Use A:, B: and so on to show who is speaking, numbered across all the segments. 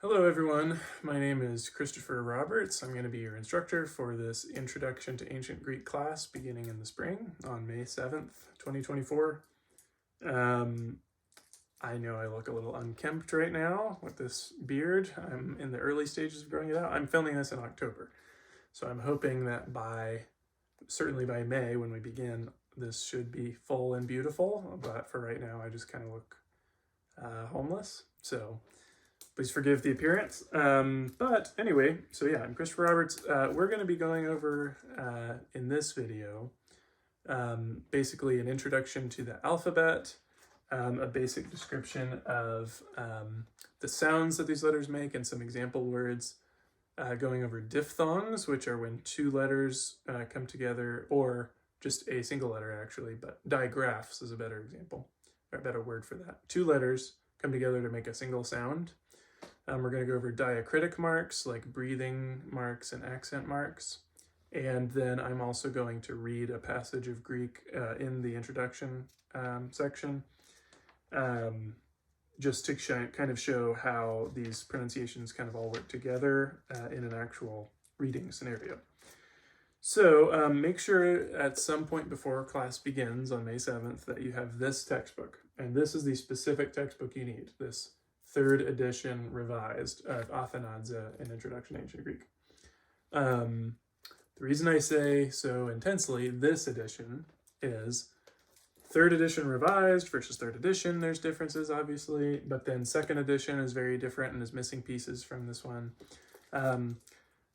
A: Hello everyone, my name is Christopher Roberts. I'm going to be your instructor for this Introduction to Ancient Greek class beginning in the spring on May 7th, 2024. I know I look a little unkempt right now with this beard. I'm in the early stages of growing it out. I'm filming this in October, so I'm hoping that certainly by May when we begin, this should be full and beautiful, but for right now I just kind of look homeless. So please forgive the appearance. But anyway, so yeah, I'm Christopher Roberts. We're going to be going over in this video basically an introduction to the alphabet, a basic description of the sounds that these letters make, and some example words, going over diphthongs, which are when two letters come together, or just a single letter actually, but digraphs is a better example, or a better word for that. Two letters come together to make a single sound. We're going to go over diacritic marks like breathing marks and accent marks. And then I'm also going to read a passage of Greek in the introduction section, just to kind of show how these pronunciations kind of all work together in an actual reading scenario. So make sure at some point before class begins on May 7th that you have this textbook. And this is the specific textbook you need, this 3rd edition revised of Athanadze, An Introduction to Ancient Greek. The reason I say so intensely this edition is 3rd edition revised versus 3rd edition. There's differences, obviously, but then 2nd edition is very different and is missing pieces from this one.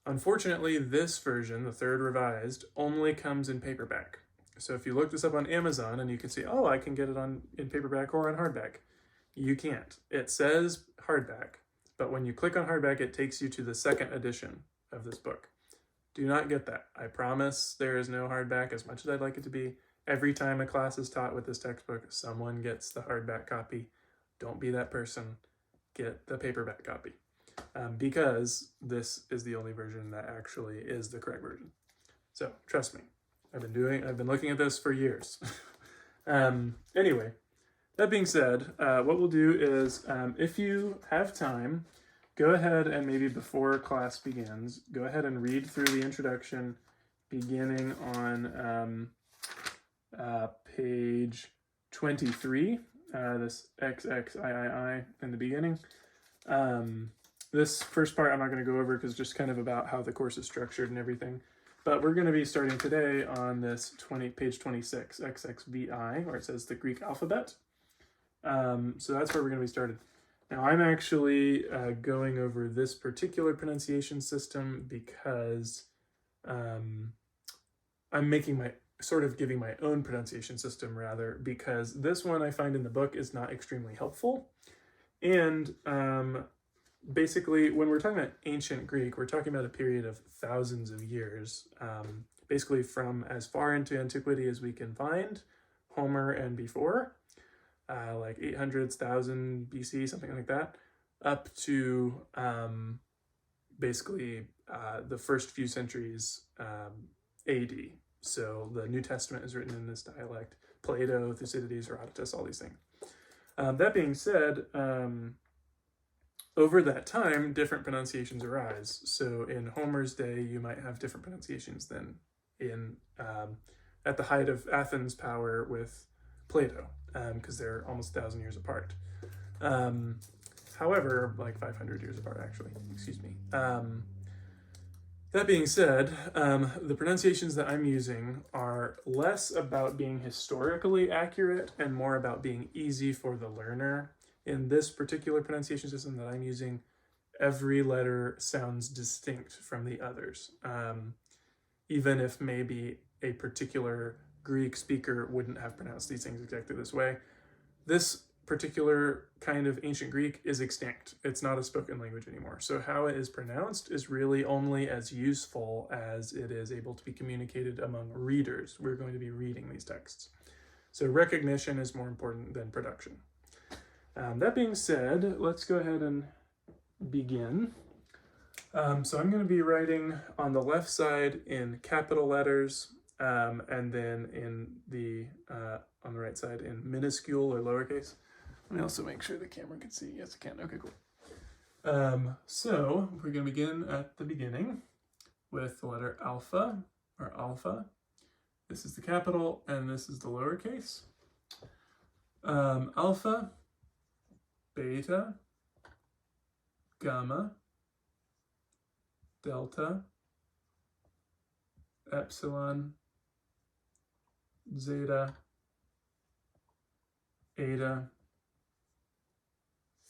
A: Unfortunately, this version, the 3rd revised, only comes in paperback. So if you look this up on Amazon and you can see, oh, I can get it in paperback or on hardback. You can't. It says hardback, but when you click on hardback, it takes you to the 2nd edition of this book. Do not get that. I promise there is no hardback, as much as I'd like it to be. Every time a class is taught with this textbook, someone gets the hardback copy. Don't be that person. Get the paperback copy, because this is the only version that actually is the correct version. So trust me, I've been looking at this for years. Anyway. That being said, what we'll do is, if you have time, go ahead and maybe before class begins, go ahead and read through the introduction beginning on page 23, this XXIII in the beginning. This first part I'm not going to go over because it's just kind of about how the course is structured and everything. But we're going to be starting today on this page 26, XXVI, where it says the Greek alphabet. So that's where we're going to be started. Now I'm actually going over this particular pronunciation system because I'm giving my own pronunciation system rather, because this one I find in the book is not extremely helpful. And basically when we're talking about ancient Greek, we're talking about a period of thousands of years, basically from as far into antiquity as we can find, Homer and before. Like 800s, 1000 BC, something like that, up to basically the first few centuries AD. So the New Testament is written in this dialect. Plato, Thucydides, Herodotus, all these things. That being said, over that time, different pronunciations arise. So in Homer's day, you might have different pronunciations than at the height of Athens' power with Plato, because they're almost 1,000 years apart. However, like 500 years apart, actually, excuse me. That being said, the pronunciations that I'm using are less about being historically accurate and more about being easy for the learner. In this particular pronunciation system that I'm using, every letter sounds distinct from the others, even if maybe a particular Greek speaker wouldn't have pronounced these things exactly this way. This particular kind of ancient Greek is extinct. It's not a spoken language anymore. So how it is pronounced is really only as useful as it is able to be communicated among readers. We're going to be reading these texts. So recognition is more important than production. That being said, let's go ahead and begin. So I'm going to be writing on the left side in capital letters, and then on the right side in minuscule or lowercase. Let me also make sure the camera can see. Yes, it can. Okay, cool. So we're going to begin at the beginning with the letter alpha, or alpha. This is the capital, and this is the lowercase. Alpha, beta, gamma, delta, epsilon, zeta, eta,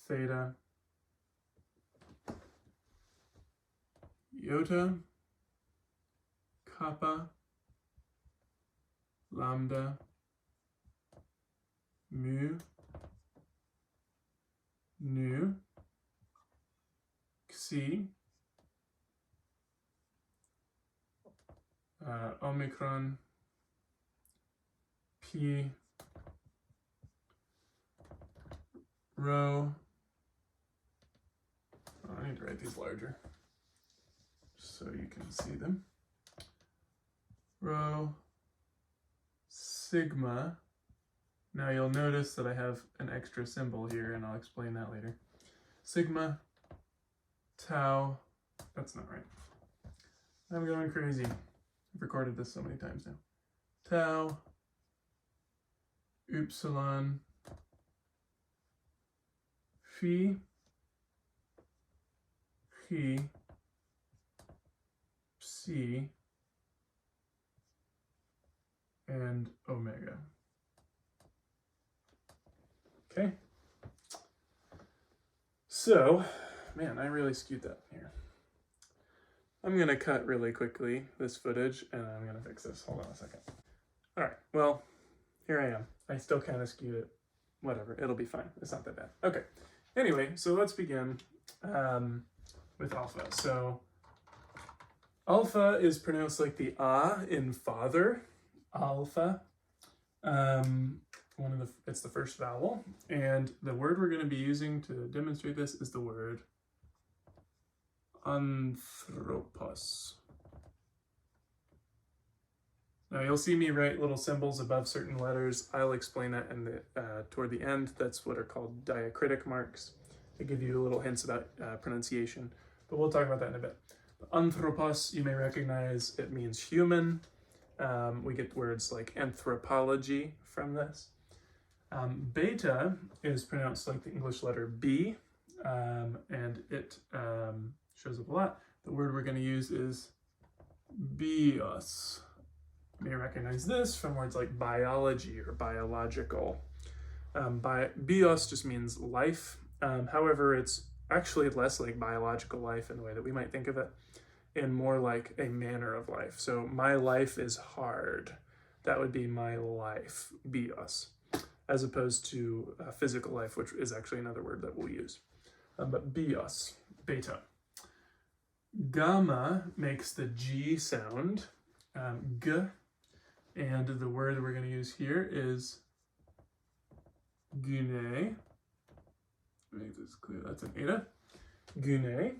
A: theta, iota, kappa, lambda, mu, nu, xi, omicron, pi, rho. Oh, I need to write these larger so you can see them. Rho, sigma. Now you'll notice that I have an extra symbol here, and I'll explain that later. Sigma, tau. That's not right. I'm going crazy. I've recorded this so many times now. Tau, upsilon, phi, chi, psi, and omega. Okay. So, man, I really skewed that here. I'm going to cut really quickly this footage, and I'm going to fix this. Hold on a second. All right, well, here I am. I still kind of skewed it. Whatever, it'll be fine. It's not that bad. Okay, anyway, so let's begin with alpha. So alpha is pronounced like the ah in father, alpha. It's the first vowel, and the word we're going to be using to demonstrate this is the word anthropos. Now you'll see me write little symbols above certain letters. I'll explain that toward the end. That's what are called diacritic marks. They give you little hints about pronunciation, but we'll talk about that in a bit. Anthropos, you may recognize, it means human. We get words like anthropology from this. Beta is pronounced like the English letter B, and it shows up a lot. The word we're going to use is bios. You may recognize this from words like biology or biological. Bios just means life. However, it's actually less like biological life in the way that we might think of it, and more like a manner of life. So my life is hard. That would be my life, bios, as opposed to physical life, which is actually another word that we'll use. But bios, beta. Gamma makes the G sound, g, and the word we're going to use here is gune. Make this clear, that's an eta. Gune.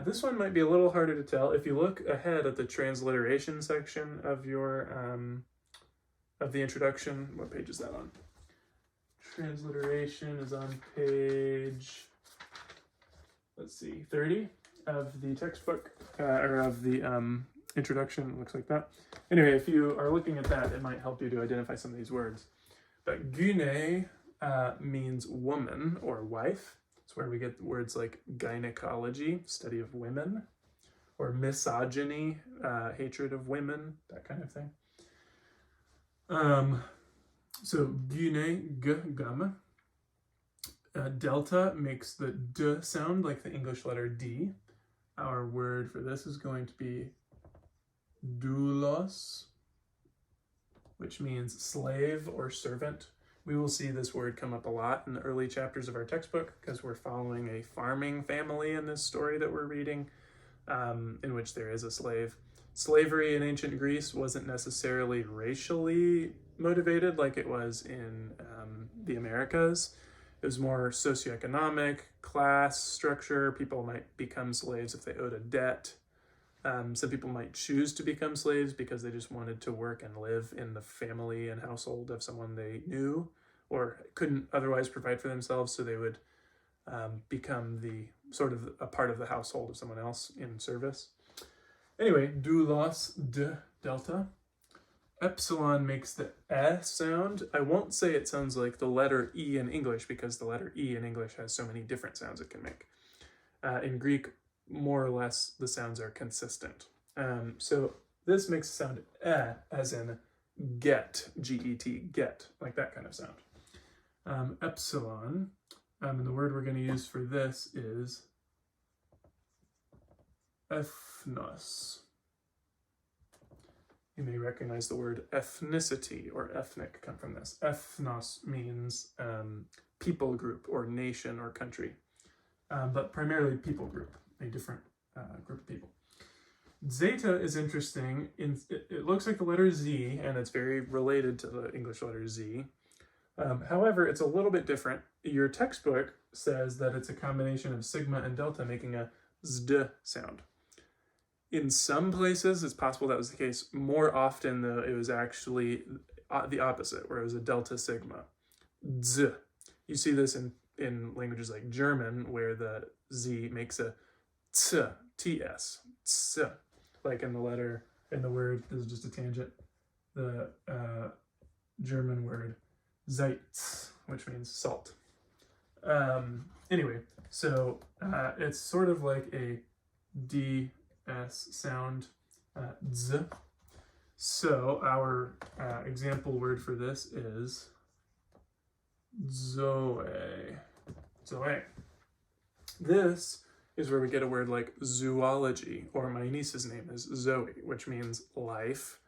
A: This one might be a little harder to tell. If you look ahead at the transliteration section of your of the introduction, what page is that on? Transliteration is on page, let's see, 30 of the textbook, or of the introduction. It looks like that. Anyway, if you are looking at that, it might help you to identify some of these words. But gune means woman or wife. It's where we get words like gynecology, study of women, or misogyny, hatred of women, that kind of thing. So gune, g, gamma. Delta makes the d sound like the English letter D. Our word for this is going to be doulos, which means slave or servant. We will see this word come up a lot in the early chapters of our textbook because we're following a farming family in this story that we're reading, in which there is a slave. Slavery in ancient Greece wasn't necessarily racially motivated like it was in the Americas. It was more socioeconomic, class structure. People might become slaves if they owed a debt. Some people might choose to become slaves because they just wanted to work and live in the family and household of someone they knew or couldn't otherwise provide for themselves, so they would become the sort of a part of the household of someone else in service. Anyway, doulos, d, delta. Epsilon makes the eh sound. I won't say it sounds like the letter E in English because the letter E in English has so many different sounds it can make. In Greek, more or less, the sounds are consistent. So this makes the sound eh, as in get, G-E-T, get, like that kind of sound. Epsilon, and the word we're going to use for this is ethnos. You may recognize the word ethnicity or ethnic come from this. Ethnos means people group or nation or country, but primarily people group, a different group of people. Zeta is interesting. It looks like the letter Z, and it's very related to the English letter Z. However, it's a little bit different. Your textbook says that it's a combination of sigma and delta making a zd sound. In some places, it's possible that was the case. More often, though, it was actually the opposite, where it was a delta sigma. Z. You see this in languages like German, where the Z makes a t, ts, ts. Like in the word, this is just a tangent, the German word Salz, which means salt. Anyway, so it's sort of like a D S sound, z. So our example word for this is zoe. Zoe. This is where we get a word like zoology, or my niece's name is Zoe, which means life.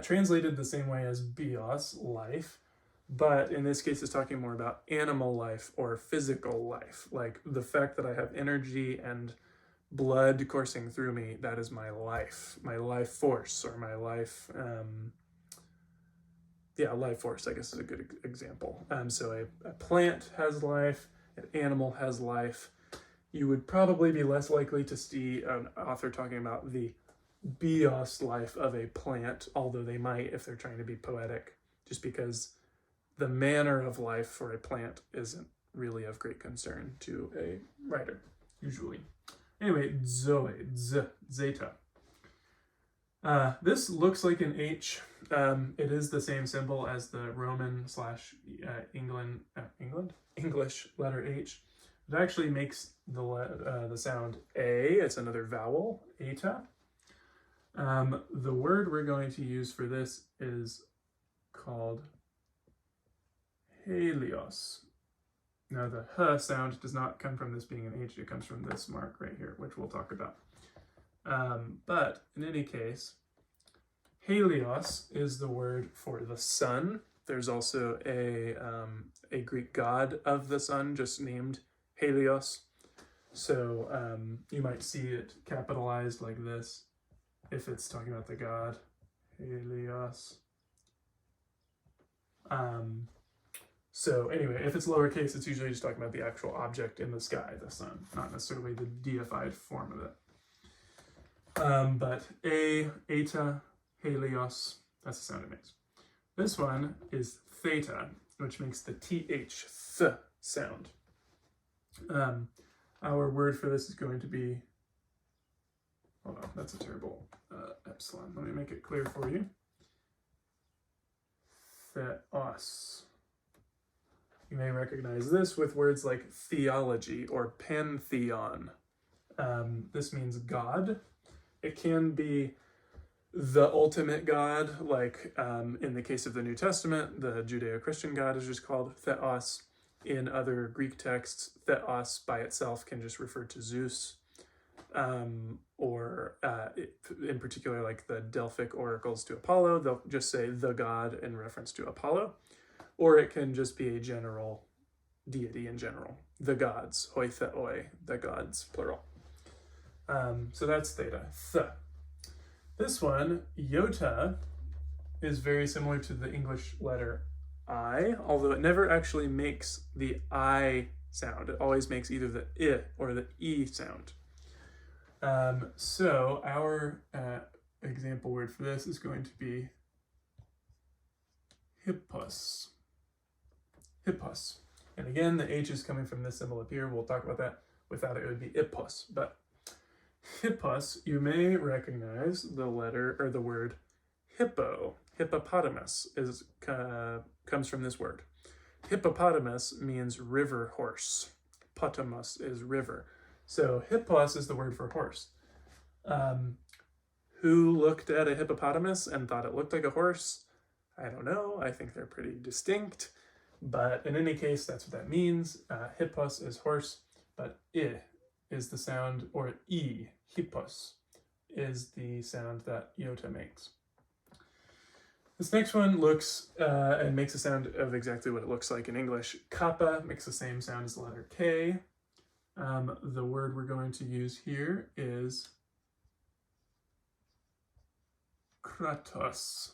A: Translated the same way as bios, life, but in this case it's talking more about animal life or physical life, like the fact that I have energy and blood coursing through me, that is my life force, or my life, life force, I guess, is a good example. So a plant has life, an animal has life. You would probably be less likely to see an author talking about the bios life of a plant, although they might if they're trying to be poetic, just because the manner of life for a plant isn't really of great concern to a writer, usually. Anyway, zoe, zeta. This looks like an H. It is the same symbol as the Roman / English letter H. It actually makes the sound A. It's another vowel, eta. The word we're going to use for this is called helios. Now the h sound does not come from this being an H, it comes from this mark right here, which we'll talk about. But in any case, helios is the word for the sun. There's also a Greek god of the sun just named Helios. So you might see it capitalized like this if it's talking about the god, Helios. So anyway, if it's lowercase, it's usually just talking about the actual object in the sky, the sun, not necessarily the deified form of it. But eta, helios, that's the sound it makes. This one is theta, which makes the th, th sound. Our word for this is going to be, hold on, that's a terrible epsilon. Let me make it clear for you. Theos. You may recognize this with words like theology or pantheon. This means God. It can be the ultimate God, like in the case of the New Testament, the Judeo-Christian God is just called Theos. In other Greek texts, Theos by itself can just refer to Zeus, or in particular, like the Delphic oracles to Apollo, they'll just say the God in reference to Apollo, or it can just be a general deity in general, the gods, hoi theoi, the gods, plural. So that's theta, th. This one, iota, is very similar to the English letter I, although it never actually makes the I sound. It always makes either the I or the E sound. So our example word for this is going to be hippos. Hippos. And again, the H is coming from this symbol up here. We'll talk about that Without it, it would be hippos. But hippos, you may recognize the letter or the word hippo. Hippopotamus comes from this word. Hippopotamus means river horse. Potamus is river. So hippos is the word for horse. Who looked at a hippopotamus and thought it looked like a horse? I don't know. I think they're pretty distinct. But in any case, that's what that means. Hippos is horse, but I is the sound, or I, hippos, is the sound that iota makes. This next one looks and makes a sound of exactly what it looks like in English. Kappa makes the same sound as the letter K. The word we're going to use here is kratos.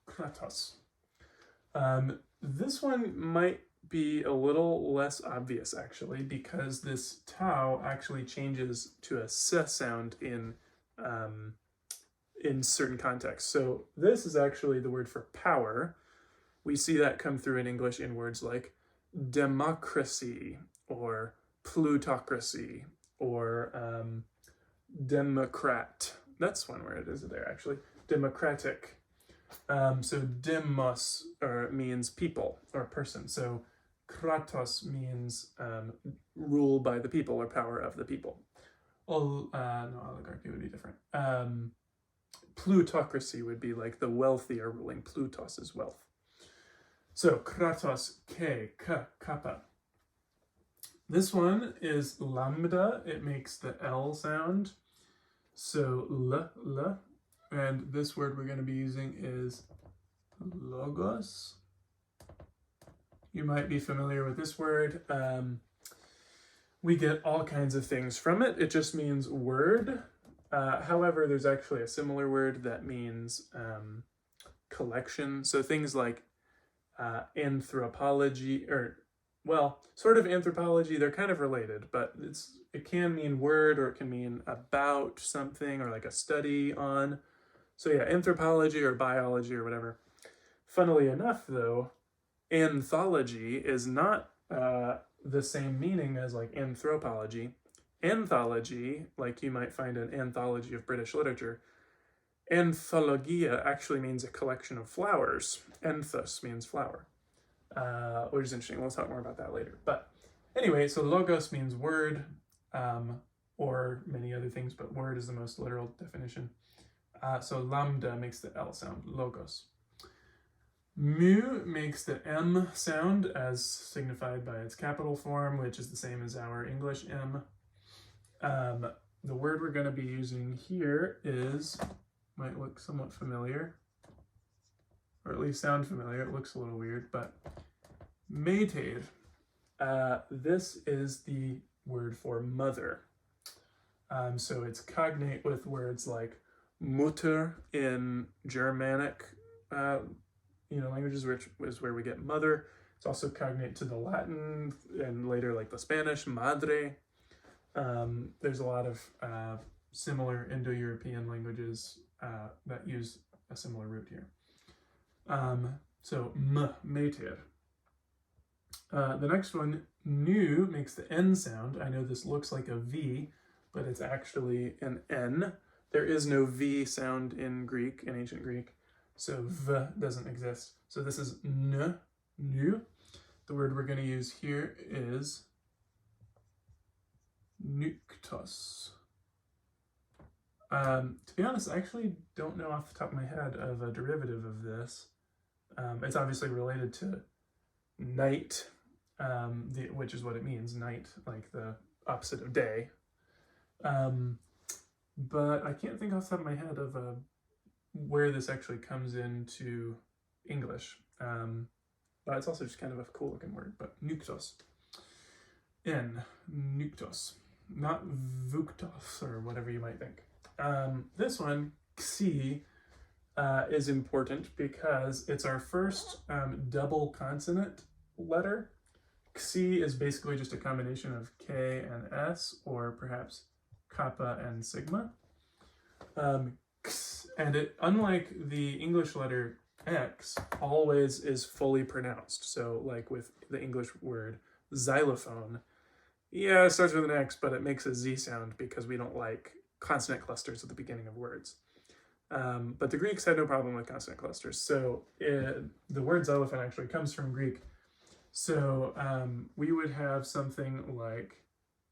A: Kratos. This one might be a little less obvious, actually, because this tau actually changes to a s sound in certain contexts. So this is actually the word for power. We see that come through in English in words like democracy or plutocracy or democrat. That's one word, is it there actually? Democratic. So demos means people or person. So kratos means rule by the people or power of the people. No, oligarchy would be different. Plutocracy would be like the wealthy are ruling. Plutos is wealth. So kratos, K, K, kappa. This one is lambda. It makes the L sound. So L. And this word we're going to be using is logos. You might be familiar with this word. We get all kinds of things from it. It just means word. However, there's actually a similar word that means collection. So things like anthropology, or, well, sort of anthropology, they're kind of related, but it can mean word, or it can mean about something, or like a study on. So yeah, anthropology or biology or whatever. Funnily enough, though, anthology is not the same meaning as like anthropology. Anthology, like you might find an anthology of British literature, anthologia actually means a collection of flowers. Anthos means flower, which is interesting. We'll talk more about that later. But anyway, so logos means word, or many other things, but word is the most literal definition. So lambda makes the L sound, logos. Mu makes the M sound as signified by its capital form, which is the same as our English M. The word we're going to be using here might look somewhat familiar, or at least sound familiar. It looks a little weird, but mater. This is the word for mother. So it's cognate with words like Mutter in Germanic languages, which is where we get mother. It's also cognate to the Latin and later like the Spanish, madre. There's a lot of similar Indo-European languages that use a similar root here. So mater. The next one, nu, makes the N sound. I know this looks like a V, but it's actually an N. There is no V sound in Greek, in ancient Greek, so V doesn't exist. So this is N, nu. The word we're going to use here is nuktos. To be honest, I actually don't know off the top of my head of a derivative of this. It's obviously related to night, which is what it means, night, like the opposite of day. But I can't think off the top of my head of where this actually comes into English. But it's also just kind of a cool looking word, but nuktos. Nuktos, not vuktos, or whatever you might think. This one, xi, is important because it's our first double consonant letter. Xi is basically just a combination of K and S, or perhaps kappa and sigma. And it, unlike the English letter X, always is fully pronounced. So like with the English word xylophone, Yeah, it starts with an X, but it makes a Z sound because we don't like consonant clusters at the beginning of words. But the Greeks had no problem with consonant clusters. So the word xylophone actually comes from Greek. So we would have something like,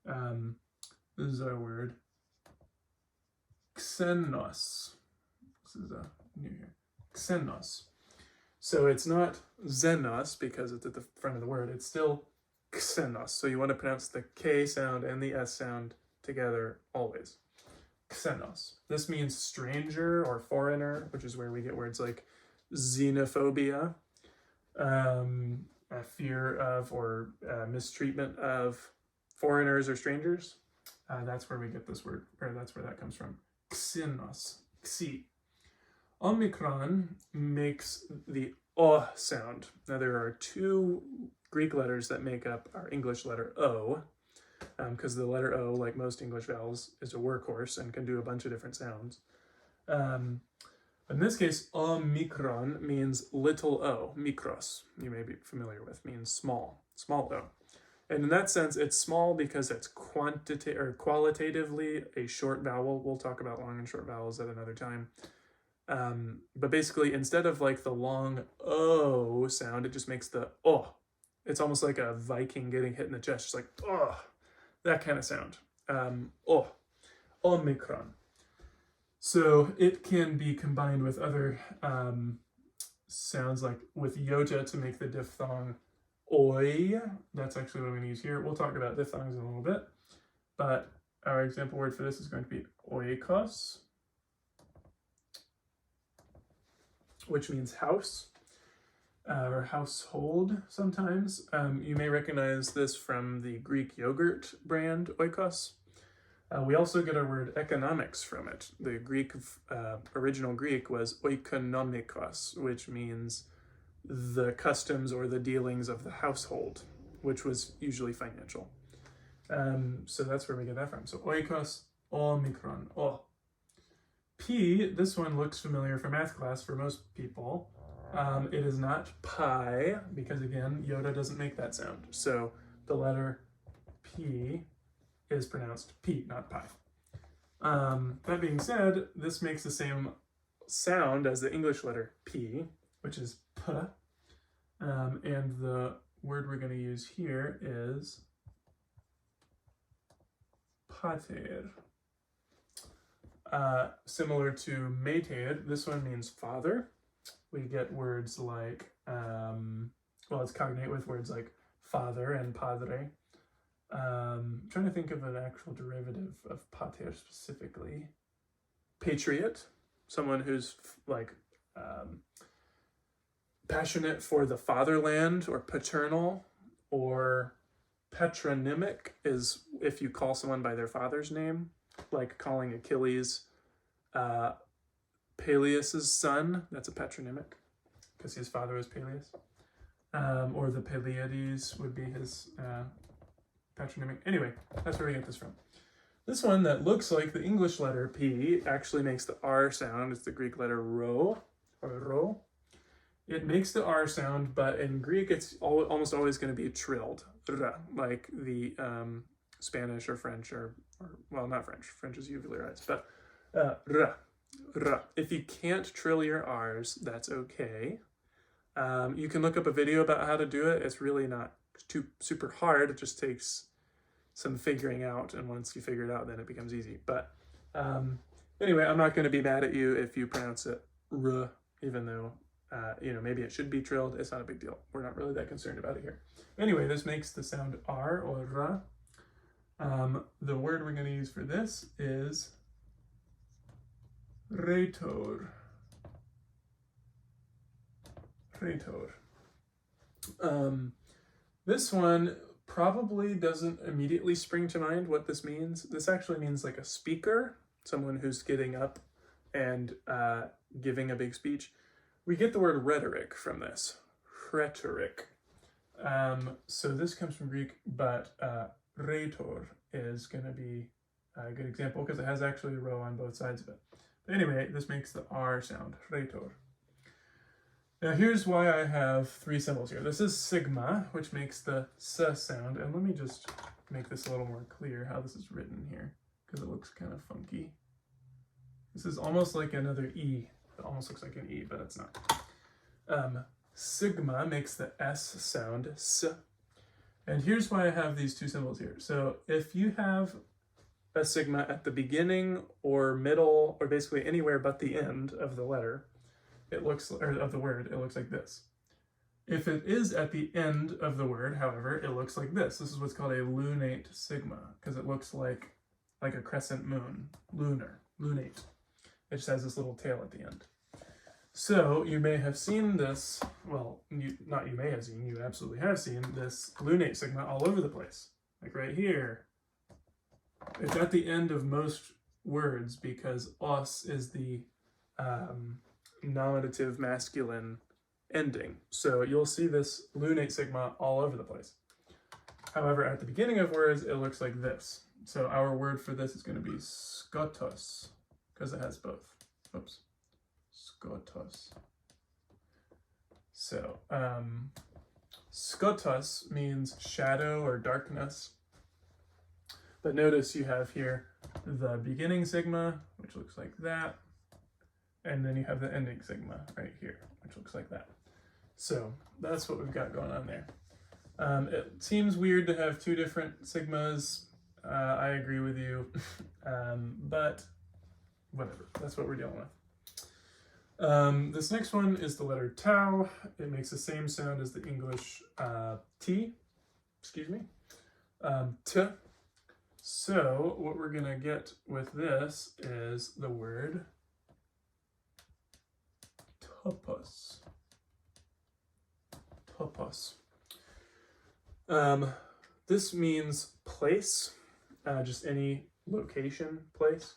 A: this is our word, xenos. This is a new here. Xenos. So it's not xenos because it's at the front of the word. It's still xenos. So you want to pronounce the K sound and the S sound together always. Xenos. This means stranger or foreigner, which is where we get words like xenophobia, a fear of or mistreatment of foreigners or strangers. That's where we get this word, or that's where that comes from. Xenos. Xi. Omicron makes the O sound. Now there are two Greek letters that make up our English letter O, because the letter O, like most English vowels, is a workhorse and can do a bunch of different sounds. In this case, Omicron means little o. Mikros, you may be familiar with, means small o. And in that sense, it's small because it's qualitatively a short vowel. We'll talk about long and short vowels at another time. But basically, instead of like the long O sound, it just makes the O. It's almost like a Viking getting hit in the chest, just like, oh, that kind of sound. O. Omicron. So it can be combined with other sounds, like with iota to make the diphthong oi. That's actually what I'm going to use here. We'll talk about diphthongs in a little bit. But our example word for this is going to be oikos, which means house or household sometimes. You may recognize this from the Greek yogurt brand Oikos. We also get our word economics from it. The original Greek was oikonomikos, which means the customs or the dealings of the household, which was usually financial. So that's where we get that from. So oikos, omicron, o. P, this one looks familiar for math class for most people. It is not pi, because again, iota doesn't make that sound. So the letter P is pronounced P, not pi. That being said, this makes the same sound as the English letter P, which is P. And the word we're going to use here is pater. Similar to mater, this one means father. We get words like, it's cognate with words like father and padre. Trying to think of an actual derivative of pater specifically. Patriot, someone who's like passionate for the fatherland, or paternal, or patronymic is if you call someone by their father's name, like calling Achilles Peleus's son. That's a patronymic because his father was Peleus. Or the Peleiades would be his patronymic. Anyway, that's where we get this from. This one that looks like the English letter P actually makes the R sound. It's the Greek letter rho, or ro. It makes the R sound, but in Greek it's almost always going to be trilled, like the Spanish or French, or well, not French. French is uvularized, but r. If you can't trill your R's, that's okay. You can look up a video about how to do it. It's really not too super hard. It just takes some figuring out, and once you figure it out, then it becomes easy. But anyway, I'm not going to be mad at you if you pronounce it r, even though maybe it should be trilled. It's not a big deal. We're not really that concerned about it here. Anyway, this makes the sound R or ra. The word we're going to use for this is rhetor. Rhetor. This one probably doesn't immediately spring to mind what this means. This actually means like a speaker, someone who's getting up and giving a big speech. We get the word rhetoric from this. Rhetoric. So this comes from Greek, but rhetor is going to be a good example because it has actually a rho on both sides of it. But anyway, this makes the R sound, rhetor. Now here's why I have three symbols here. This is sigma, which makes the S sound, and let me just make this a little more clear how this is written here, because it looks kind of funky. This is almost like another E. It almost looks like an E, but it's not. Sigma makes the S sound, S. And here's why I have these two symbols here. So if you have a sigma at the beginning or middle, or basically anywhere but the end of the letter, it looks, or of the word, it looks like this. If it is at the end of the word, however, it looks like this. This is what's called a lunate sigma, because it looks like a crescent moon, lunar, lunate. It just has this little tail at the end. So you may have seen this, well, you may have seen, you absolutely have seen this lunate sigma all over the place. Like right here. It's at the end of most words because os is the nominative masculine ending. So you'll see this lunate sigma all over the place. However, at the beginning of words, it looks like this. So our word for this is going to be skotos, because it has both. Oops. Skotos. So, skotos means shadow or darkness. But notice you have here the beginning sigma, which looks like that. And then you have the ending sigma right here, which looks like that. So that's what we've got going on there. It seems weird to have two different sigmas. I agree with you, but whatever, that's what we're dealing with. This next one is the letter tau. It makes the same sound as the English T, excuse me, T. So what we're gonna get with this is the word topos. Topos. This means place, just any location, place.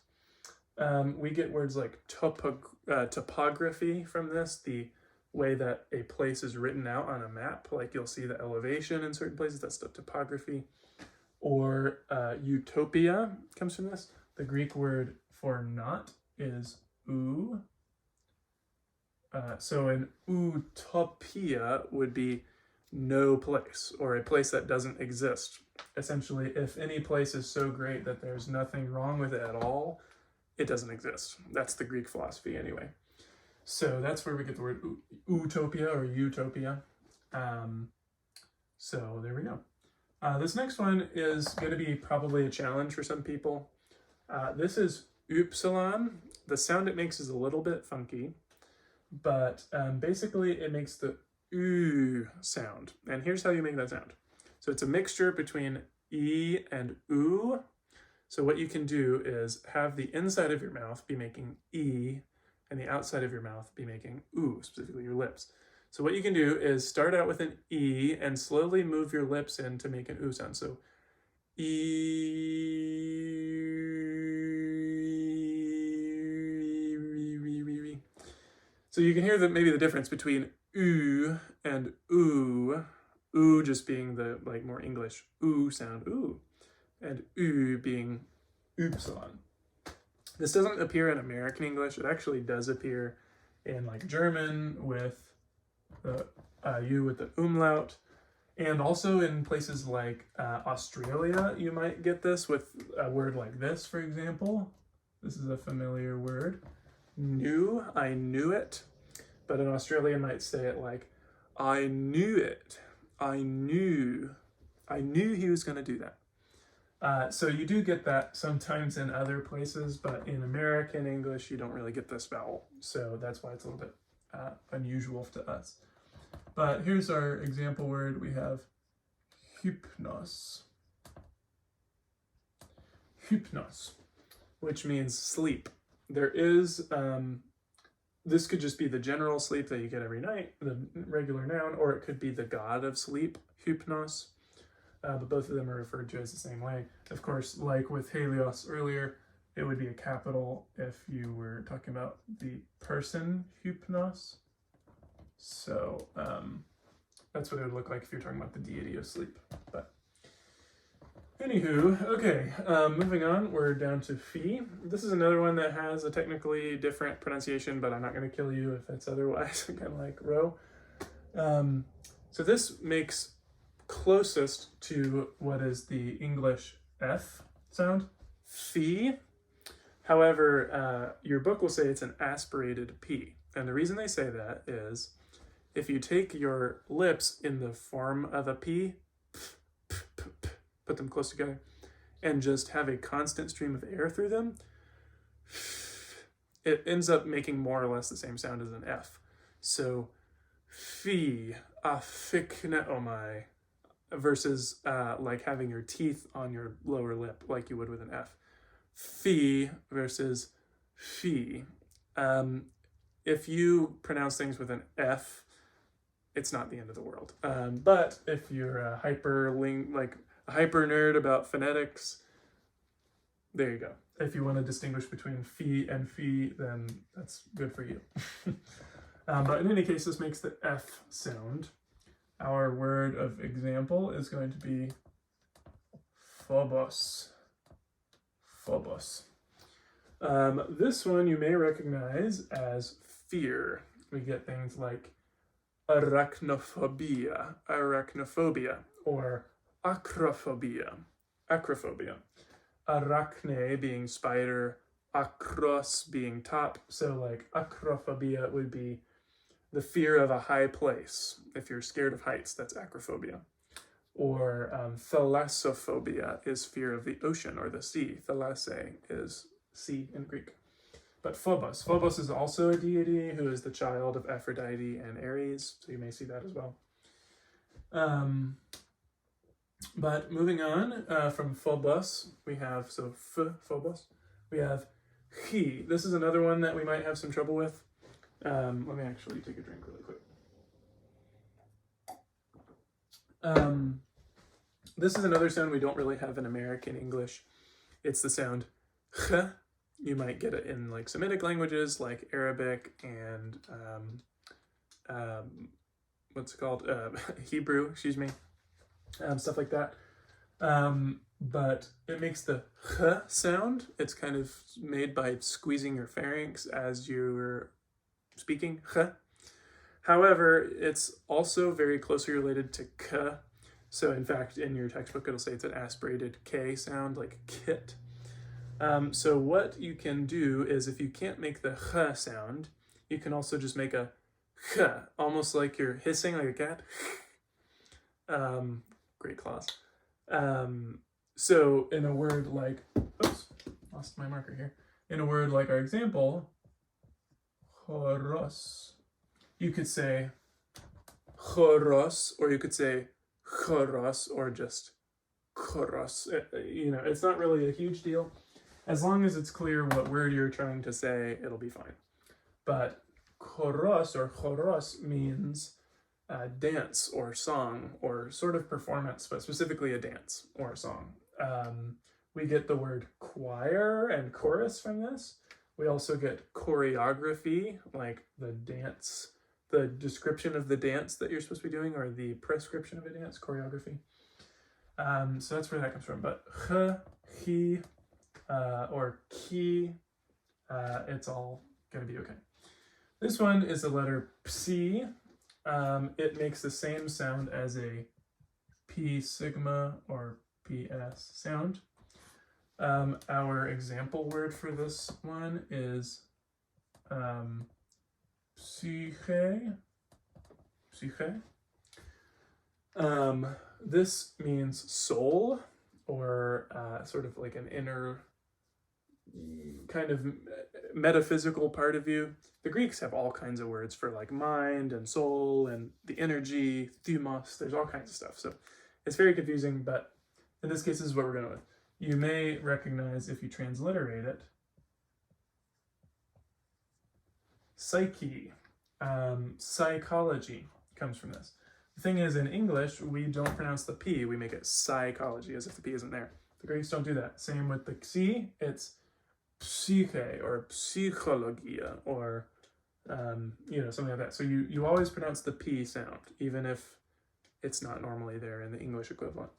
A: We get words like topography from this, the way that a place is written out on a map. Like you'll see the elevation in certain places, that's the topography. Or utopia comes from this. The Greek word for not is ou. So an utopia would be no place, or a place that doesn't exist. Essentially, if any place is so great that there's nothing wrong with it at all, it doesn't exist. That's the Greek philosophy anyway. So that's where we get the word utopia or utopia. So there we go. This next one is going to be probably a challenge for some people. This is upsilon. The sound it makes is a little bit funky, but basically it makes the oo sound. And here's how you make that sound. So it's a mixture between e and oo. So what you can do is have the inside of your mouth be making e and the outside of your mouth be making oo, specifically your lips. So what you can do is start out with an e and slowly move your lips in to make an oo sound. So e. So you can hear that maybe the difference between oo and oo. Oo just being the like more English oo sound, oo, and oo being upsilon. This doesn't appear in American English. It actually does appear in like German with the U with the umlaut, and also in places like Australia, you might get this with a word like this, for example. This is a familiar word. Knew, I knew it. But an Australian might say it like, I knew it. I knew he was going to do that. So you do get that sometimes in other places, but in American English, you don't really get this vowel. So that's why it's a little bit unusual to us. But here's our example word. We have hypnos. Hypnos, which means sleep. There is, this could just be the general sleep that you get every night, the regular noun, or it could be the god of sleep, hypnos. But both of them are referred to as the same way. Of course, like with Helios earlier, it would be a capital if you were talking about the person hypnos. So that's what it would look like if you're talking about the deity of sleep. But anywho, okay, moving on, we're down to phi. This is another one that has a technically different pronunciation, but I'm not going to kill you if it's otherwise, kind of like rho. So this makes closest to what is the English F sound, fee. However, your book will say it's an aspirated P. And the reason they say that is if you take your lips in the form of a P, put them close together, and just have a constant stream of air through them, it ends up making more or less the same sound as an F. So, fee, afikneomai, versus like having your teeth on your lower lip like you would with an F. Fee versus fee. If you pronounce things with an F, it's not the end of the world. But if you're a hyper nerd about phonetics, there you go. If you want to distinguish between fee and fee, then that's good for you. But in any case, this makes the F sound. Our word of example is going to be phobos. Phobos. This one you may recognize as fear. We get things like arachnophobia, or acrophobia. Arachne being spider, acros being top. So like acrophobia would be the fear of a high place. If you're scared of heights, that's acrophobia. Or thalassophobia is fear of the ocean or the sea. Thalasse is sea in Greek. But Phobos. Phobos is also a deity who is the child of Aphrodite and Ares, so you may see that as well. But moving on from Phobos, we have, Phobos, we have Chi. This is another one that we might have some trouble with. Let me actually take a drink really quick. This is another sound we don't really have in American English. It's the sound ch. You might get it in like Semitic languages like Arabic and what's it called? Hebrew, excuse me. Stuff like that. But it makes the ch sound. It's kind of made by squeezing your pharynx as you're speaking, ch. However, it's also very closely related to k. So in fact, in your textbook, it'll say it's an aspirated K sound, like kit. So what you can do is if you can't make the ch sound, you can also just make a ch, almost like you're hissing like a cat. Great claws. So in a word like, oops, lost my marker here. In a word like our example, choros, you could say choros, or you could say choros, or just choros. It's not really a huge deal. As long as it's clear what word you're trying to say, it'll be fine. But choros or choros means dance or song or sort of performance, but specifically a dance or a song. We get the word choir and chorus from this. We also get choreography, like the dance, the description of the dance that you're supposed to be doing, or the prescription of a dance, choreography. So that's where that comes from. But ch, chi, or ki, it's all going to be okay. This one is the letter psi. It makes the same sound as a P sigma or PS sound. Our example word for this one is psyche. This means soul, or sort of like an inner kind of metaphysical part of you. The Greeks have all kinds of words for like mind and soul and the energy, thumos, there's all kinds of stuff. So it's very confusing, but in this case, this is what we're going with. You may recognize, if you transliterate it, psyche, psychology comes from this. The thing is, in English, we don't pronounce the P, we make it psychology, as if the P isn't there. The Greeks don't do that. Same with the Xi, it's psyche or psychologia or something like that. So you always pronounce the P sound, even if it's not normally there in the English equivalent.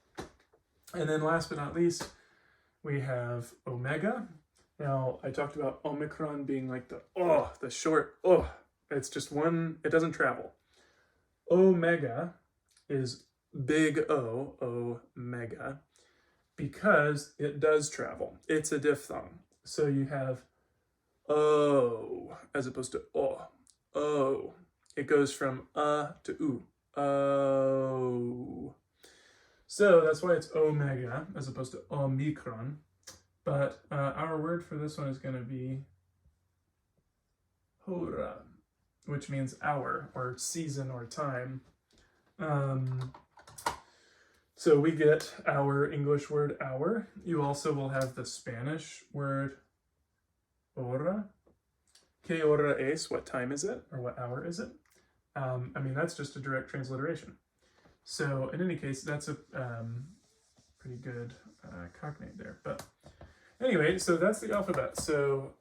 A: And then last but not least, we have omega. Now, I talked about Omicron being like the short, it's just one, it doesn't travel. Omega is big O, omega, because it does travel. It's a diphthong. So you have O as opposed to O. O. It goes from to U. O. So that's why it's omega as opposed to omicron. But our word for this one is going to be hora, which means hour or season or time. So we get our English word hour. You also will have the Spanish word hora. ¿Qué hora es? What time is it? Or what hour is it? I mean, that's just a direct transliteration. So in any case, that's a pretty good cognate there. But anyway, so that's the alphabet. So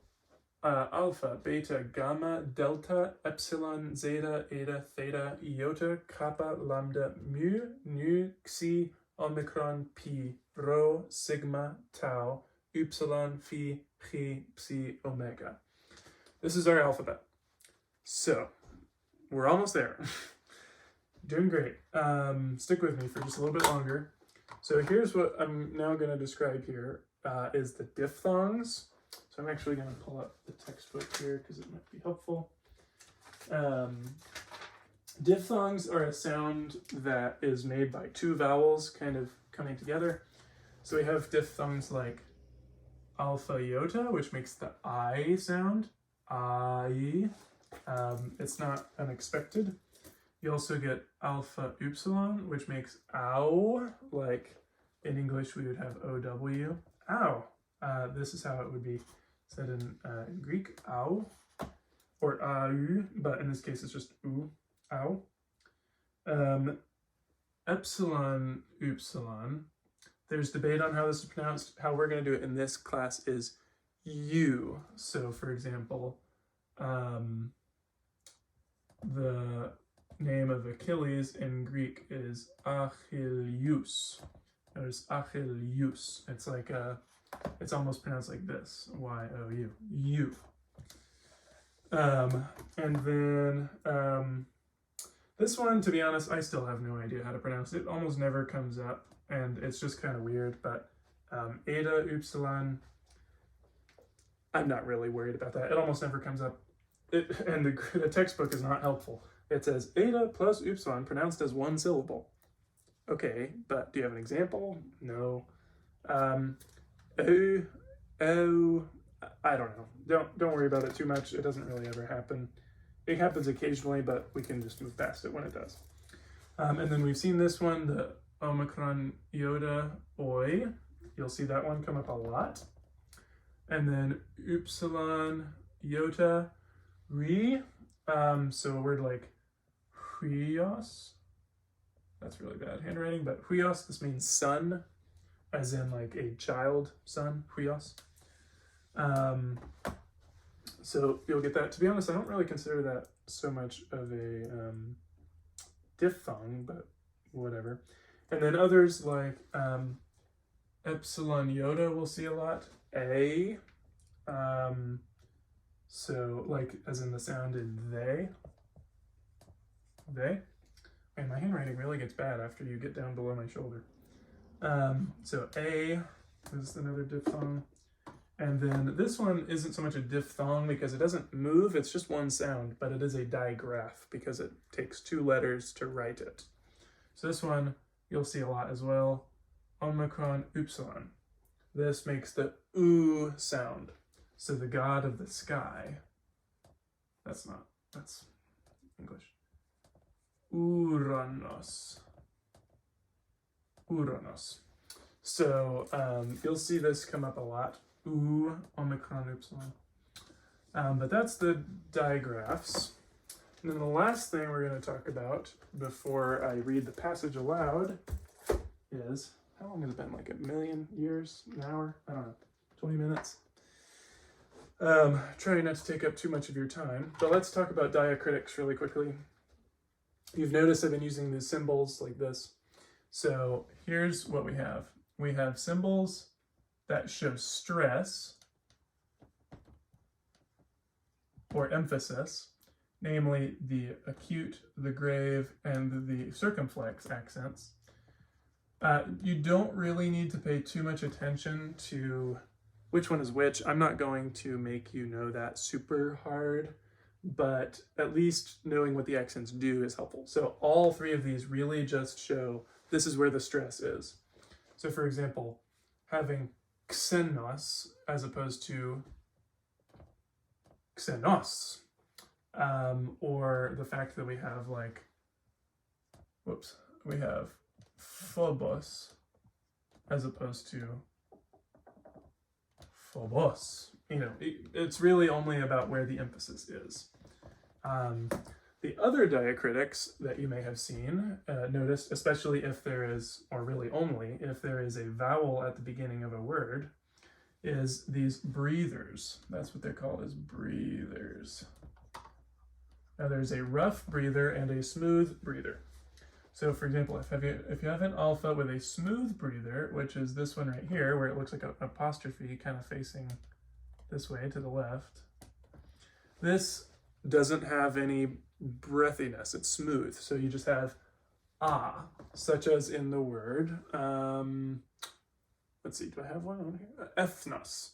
A: alpha, beta, gamma, delta, epsilon, zeta, eta, theta, iota, kappa, lambda, mu, nu, xi, omicron, pi, rho, sigma, tau, upsilon, phi, chi, psi, omega. This is our alphabet. So we're almost there. Doing great. Stick with me for just a little bit longer. So here's what I'm now going to describe here is the diphthongs. So I'm actually going to pull up the textbook here because it might be helpful. Diphthongs are a sound that is made by two vowels kind of coming together. So we have diphthongs like alpha iota, which makes the I sound. I. It's not unexpected. You also get alpha upsilon, which makes ow, like in English we would have OW. Ow. This is how it would be said in Greek, ow, or au, but in this case it's just u, ow. Epsilon upsilon, there's debate on how this is pronounced. How we're going to do it in this class is u. So for example, the name of Achilles in Greek is Achilleus. Notice Achilleus. It's like it's almost pronounced like this, Y-O-U, U. And then this one, to be honest, I still have no idea how to pronounce it. It almost never comes up, and it's just kind of weird, but eta, upsilon, I'm not really worried about that. It almost never comes up. And the textbook is not helpful. It says eta plus upsilon pronounced as one syllable. Okay, but do you have an example? No. Oh, I don't know. Don't worry about it too much. It doesn't really ever happen. It happens occasionally, but we can just move past it when it does. And then we've seen this one, the omicron iota oi. You'll see that one come up a lot. And then upsilon iota re. So a word like huios. That's really bad handwriting, but huios, this means son, as in like a child son, huios. So you'll get that. To be honest, I don't really consider that so much of a diphthong, but whatever. And then others like epsilon iota we'll see a lot. A. So like as in the sound in they. They. And my handwriting really gets bad after you get down below my shoulder. So A is another diphthong. And then this one isn't so much a diphthong because it doesn't move, it's just one sound, but it is a digraph because it takes two letters to write it. So this one you'll see a lot as well. Omicron upsilon. This makes the oo sound. So the god of the sky. That's English. Uranos. Uranos. So you'll see this come up a lot. U, omicron, upsilon. But that's the digraphs. And then the last thing we're going to talk about before I read the passage aloud is, how long has it been? Like a million years? An hour? I don't know. 20 minutes? Trying not to take up too much of your time. But let's talk about diacritics really quickly. You've noticed I've been using these symbols like this. So here's what we have. We have symbols that show stress or emphasis, namely the acute, the grave, and the circumflex accents. You don't really need to pay too much attention to which one is which. I'm not going to make you know that super hard, but at least knowing what the accents do is helpful. So all three of these really just show this is where the stress is. So for example, having xenos as opposed to xenos, or the fact that we have like, we have phobos as opposed to phobos. You know, it's really only about where the emphasis is. The other diacritics that you may have seen, noticed, especially if there is, or really only if there is a vowel at the beginning of a word, is these breathers. That's what they're called, as breathers. Now there's a rough breather and a smooth breather. So for example, if you have an alpha with a smooth breather, which is this one right here, where it looks like an apostrophe kind of facing this way to the left, this doesn't have any breathiness, it's smooth. So you just have ah, such as in the word, let's see, do I have one on here? Ethnos,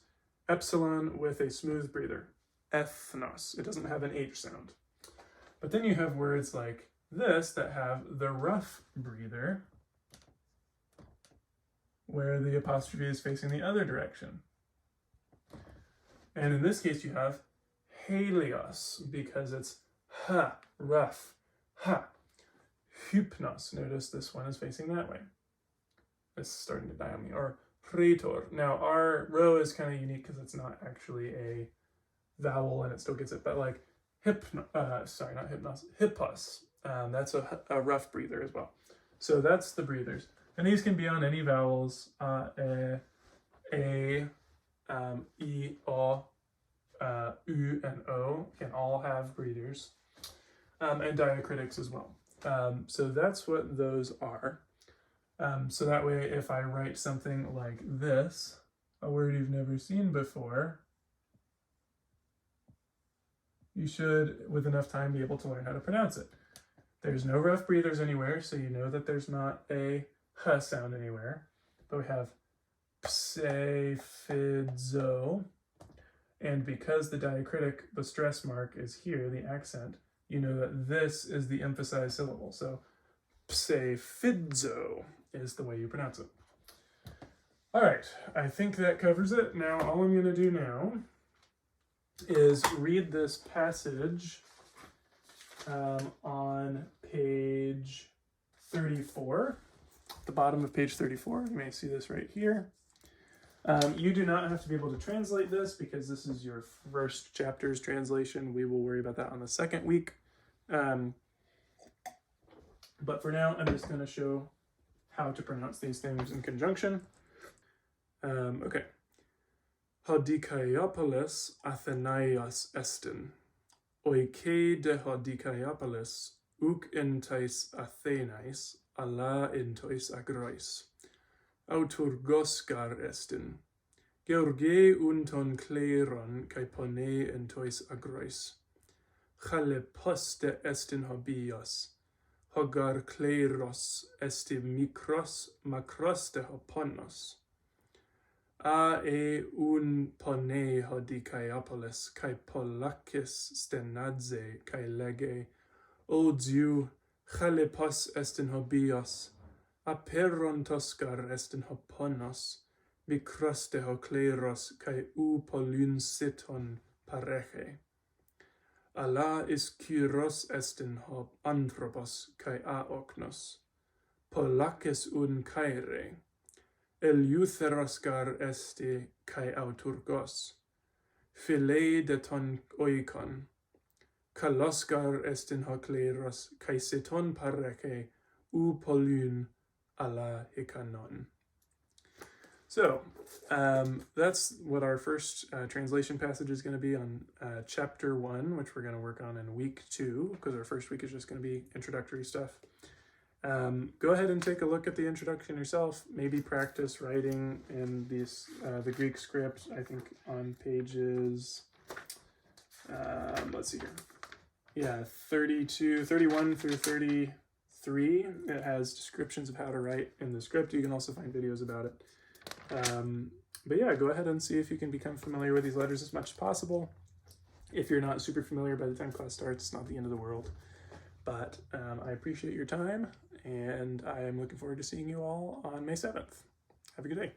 A: epsilon with a smooth breather, ethnos. It doesn't have an H sound. But then you have words like this that have the rough breather, where the apostrophe is facing the other direction. And in this case, you have helios, because it's ha, rough, ha. Hypnos, notice this one is facing that way. It's starting to die on me. Or praetor. Now, our rho is kind of unique because it's not actually a vowel and it still gets it, but like hippos. That's a rough breather as well. So that's the breathers. And these can be on any vowels, e, o, u, and o can all have breathers, and diacritics as well. So that's what those are. So that way, if I write something like this, a word you've never seen before, you should, with enough time, be able to learn how to pronounce it. There's no rough breathers anywhere, so you know that there's not a h sound anywhere. But we have psephidzo, and because the diacritic, the stress mark is here, the accent, you know that this is the emphasized syllable. So psephidzo is the way you pronounce it. All right, I think that covers it. Now, all I'm going to do now is read this passage on page 34, at the bottom of page 34. You may see this right here. You do not have to be able to translate this because this is your first chapter's translation. We will worry about that on the second week. But for now, I'm just going to show how to pronounce these things in conjunction. Okay. Hodikaiopolis Athenaios estin. Oike de Hodikaiopolis uk entais Athenais ala entois agrois. Auturgoscar estin. George unton cleron kai pone entois agrois. Chale poste estin hobios. Hogar cleros esti mikros makros de hoponos. A un pone hodikaiopolis kai polakis stenadze kai lege. O Dieu, chale pos estin hobios. Aperon toscar estin hoponos. Mikros de hocleros kai u polun siton pareche. Ala is kyros estin hob anthropos kai aoknos. Polakis un kaire. Eleutheroscar esti kai auturgos. Phile de ton oikon. Kaloscar estin hocleros kai siton pareche u polun ala hikanon. So, that's what our first translation passage is going to be on chapter 1, which we're going to work on in week 2, because our first week is just going to be introductory stuff. Go ahead and take a look at the introduction yourself. Maybe practice writing in these the Greek script, I think on pages, let's see here. Yeah, 31 through 33 3. It has descriptions of how to write in the script. You can also find videos about it. But yeah, go ahead and see if you can become familiar with these letters as much as possible. If you're not super familiar by the time class starts, it's not the end of the world. But I appreciate your time, and I am looking forward to seeing you all on May 7th. Have a good day.